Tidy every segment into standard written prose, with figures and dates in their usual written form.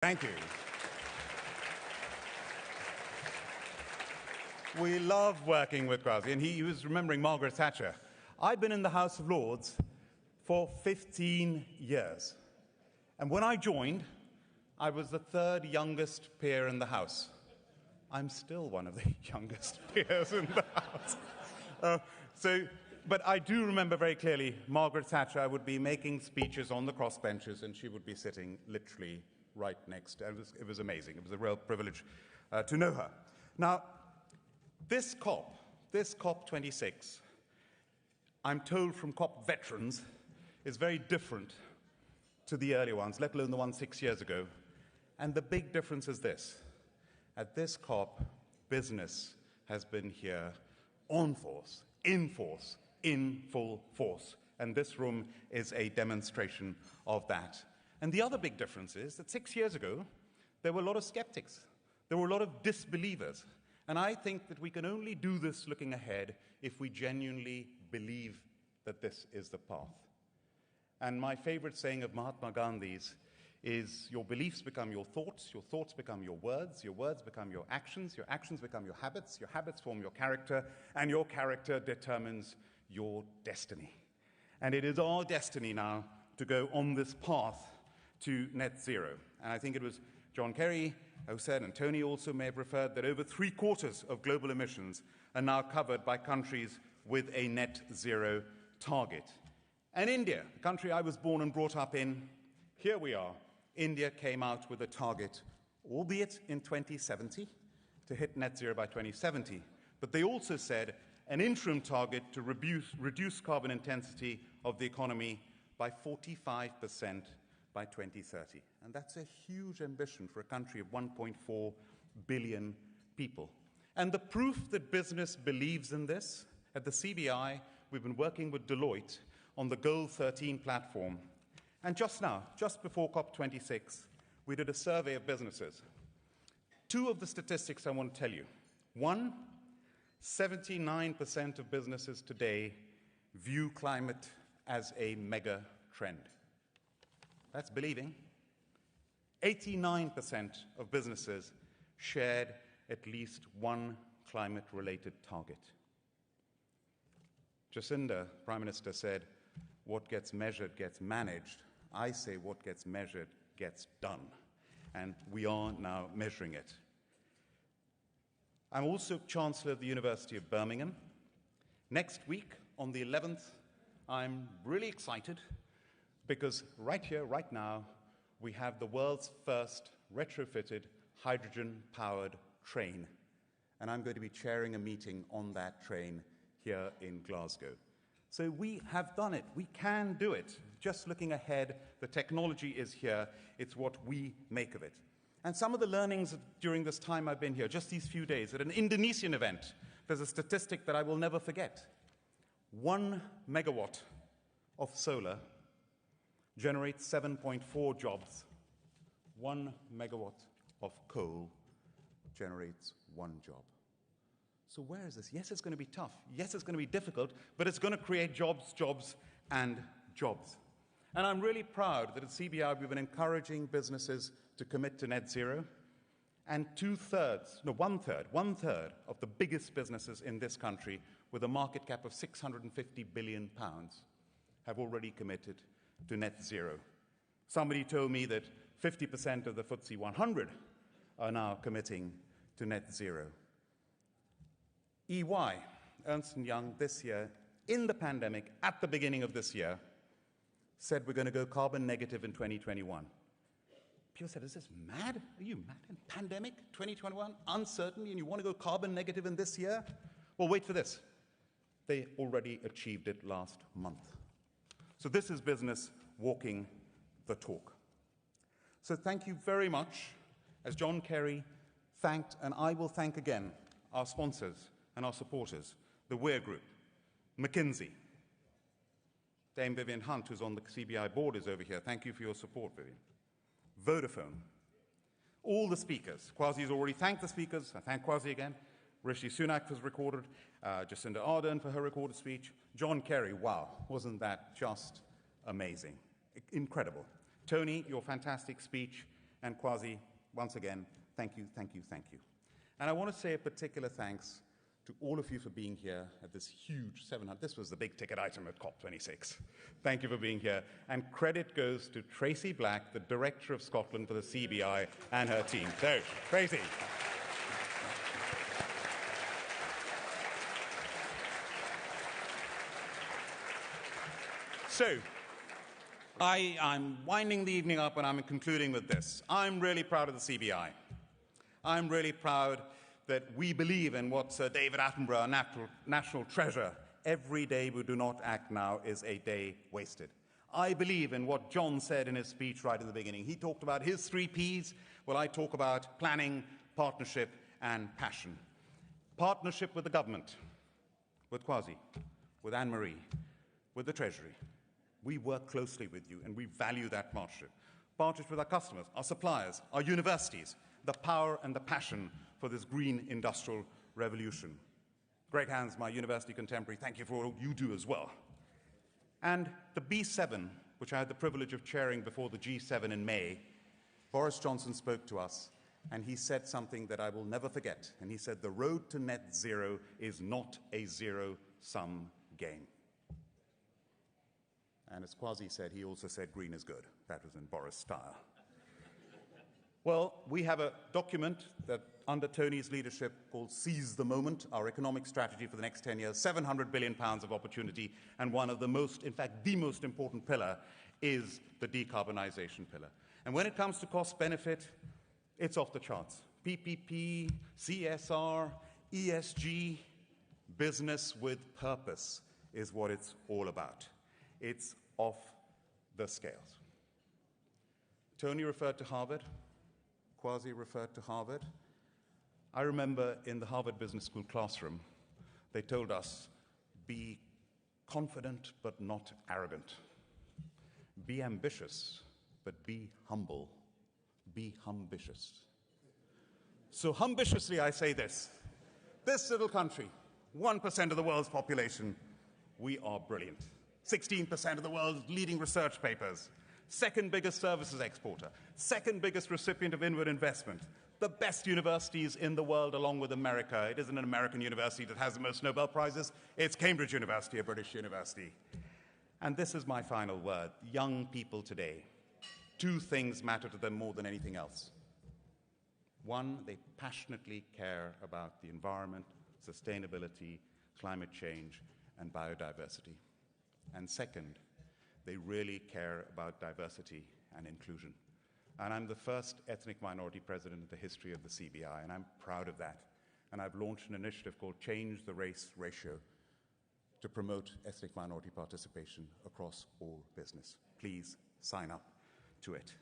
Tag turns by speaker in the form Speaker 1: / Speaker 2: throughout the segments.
Speaker 1: Thank you. We love working with Kwasi, and he was remembering Margaret Thatcher. I've been in the House of Lords for 15 years. And when I joined, I was the third youngest peer in the House. I'm still one of the youngest peers in the House. But I do remember very clearly Margaret Thatcher would be making speeches on the crossbenches, and she would be sitting literally right next. It was amazing. It was a real privilege to know her. Now, this COP26, I'm told from COP veterans, is very different to the earlier ones, let alone the one 6 years ago. And the big difference is this. At this COP, business has been here on force, in full force. And this room is a demonstration of that. And the other big difference is that 6 years ago, there were a lot of skeptics. There were a lot of disbelievers. And I think that we can only do this looking ahead if we genuinely believe that this is the path. And my favorite saying of Mahatma Gandhi's is, your beliefs become your thoughts become your words become your actions become your habits form your character, and your character determines your destiny. And it is our destiny now to go on this path to net zero. And I think it was John Kerry who said, and Tony also may have referred, that over 3/4 of global emissions are now covered by countries with a net zero target. And India, the country I was born and brought up in, here we are. India came out with a target, albeit in 2070, to hit net zero by 2070. But they also said an interim target to reduce carbon intensity of the economy by 45% by 2030. And that's a huge ambition for a country of 1.4 billion people. And the proof that business believes in this, at the CBI, we've been working with Deloitte on the Goal 13 platform. And just now, just before COP26, we did a survey of businesses. Two of the statistics I want to tell you. One, 79% of businesses today view climate as a mega trend. That's believing. 89% of businesses shared at least one climate-related target. Jacinda, Prime Minister, said, what gets measured gets managed. I say what gets measured gets done. And we are now measuring it. I'm also Chancellor of the University of Birmingham. Next week, on the 11th, I'm really excited because right here, right now, we have the world's first retrofitted hydrogen-powered train. And I'm going to be chairing a meeting on that train here in Glasgow. So we have done it. We can do it. Just looking ahead, the technology is here. It's what we make of it. And some of the learnings during this time I've been here, just these few days, at an Indonesian event, there's a statistic that I will never forget. 1 megawatt of solar generates 7.4 jobs. 1 megawatt of coal generates 1 job. So where is this? Yes, it's going to be tough. Yes, it's going to be difficult, but it's going to create jobs, and jobs. And I'm really proud that at CBI we've been encouraging businesses to commit to net zero. And one third of the biggest businesses in this country with a market cap of £650 billion have already committed to net zero. Somebody told me that 50% of the FTSE 100 are now committing to net zero. EY, Ernst & Young, this year, in the pandemic, at the beginning of this year, said we're going to go carbon negative in 2021. People said, is this mad? Are you mad? In pandemic, 2021, uncertainty, and you want to go carbon negative in this year? Well, wait for this. They already achieved it last month. So this is business walking the talk. So thank you very much, as John Kerry thanked, and I will thank again our sponsors and our supporters, the Weir Group, McKinsey, Dame Vivian Hunt, who's on the CBI board, is over here. Thank you for your support, Vivian. Vodafone, all the speakers. Kwasi's already thanked the speakers. I thank Kwasi again. Rishi Sunak has recorded, Jacinda Ardern for her recorded speech. John Kerry, wow, wasn't that just amazing? Incredible. Tony, your fantastic speech, And Kwasi, once again, thank you, thank you, thank you. And I want to say a particular thanks to all of you for being here at this huge 700. This was the big ticket item at COP26. Thank you for being here. And credit goes to Tracy Black, the Director of Scotland for the CBI, and her team. So, Tracy. So, I'm winding the evening up and I'm concluding with this. I'm really proud of the CBI. I'm really proud that we believe in what Sir David Attenborough, our national treasure, every day we do not act now is a day wasted. I believe in what John said in his speech right in the beginning. He talked about his 3 Ps. Well, I talk about planning, partnership, and passion. Partnership with the government, with Kwasi, with Anne-Marie, with the Treasury. We work closely with you, and we value that partnership. Partnership with our customers, our suppliers, our universities, the power and the passion for this green industrial revolution. Greg Hans, my university contemporary, thank you for all you do as well. And the B7, which I had the privilege of chairing before the G7 in May, Boris Johnson spoke to us, and he said something that I will never forget. And he said, the road to net zero is not a zero-sum game. And as Kwasi said, he also said green is good. That was in Boris style. Well, we have a document that under Tony's leadership called Seize the Moment, our economic strategy for the next 10 years, £700 billion of opportunity, and one of the most, in fact, the most important pillar is the decarbonisation pillar. And when it comes to cost-benefit, it's off the charts. PPP, CSR, ESG, business with purpose is what it's all about. It's off the scales. Tony referred to Harvard. Kwasi referred to Harvard. I remember in the Harvard Business School classroom, they told us, be confident but not arrogant. Be ambitious, but be humble. Be humbitious. So humbitiously I say this. This little country, 1% of the world's population, we are brilliant. 16% of the world's leading research papers. Second biggest services exporter, second biggest recipient of inward investment, the best universities in the world along with America. It isn't an American university that has the most Nobel Prizes, it's Cambridge University, a British university. And this is my final word. Young people today, 2 things matter to them more than anything else. 1, they passionately care about the environment, sustainability, climate change, and biodiversity. And second, they really care about diversity and inclusion. And I'm the first ethnic minority president in the history of the CBI, and I'm proud of that. And I've launched an initiative called Change the Race Ratio to promote ethnic minority participation across all business. Please sign up to it.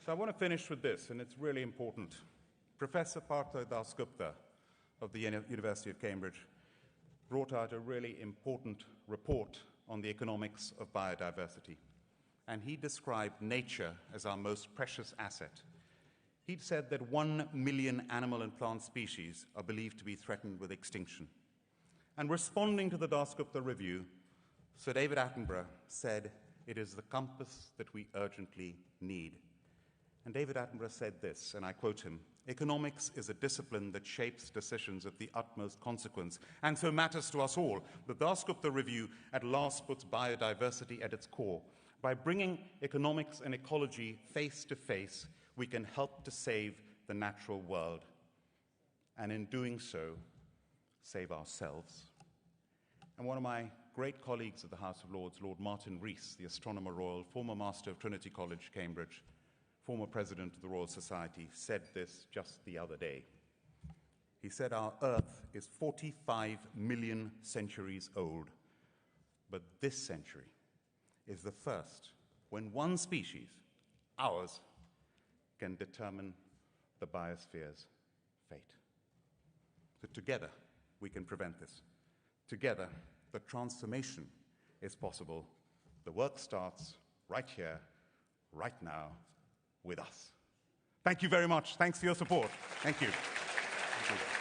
Speaker 1: So I want to finish with this, and it's really important. Professor Partha Dasgupta of the University of Cambridge brought out a really important report on the economics of biodiversity. And he described nature as our most precious asset. He'd said that 1 million animal and plant species are believed to be threatened with extinction. And responding to the Dasgupta review, Sir David Attenborough said, it is the compass that we urgently need. And David Attenborough said this, and I quote him, economics is a discipline that shapes decisions of the utmost consequence, and so matters to us all. The Dasgupta review at last puts biodiversity at its core. By bringing economics and ecology face to face, we can help to save the natural world, and in doing so, save ourselves. And one of my great colleagues at the House of Lords, Lord Martin Rees, the Astronomer Royal, former Master of Trinity College, Cambridge, former President of the Royal Society, said this just the other day. He said, our Earth is 45 million centuries old, but this century is the first when one species, ours, can determine the biosphere's fate. So together, we can prevent this. Together, the transformation is possible. The work starts right here, right now, with us. Thank you very much. Thanks for your support. Thank you. Thank you.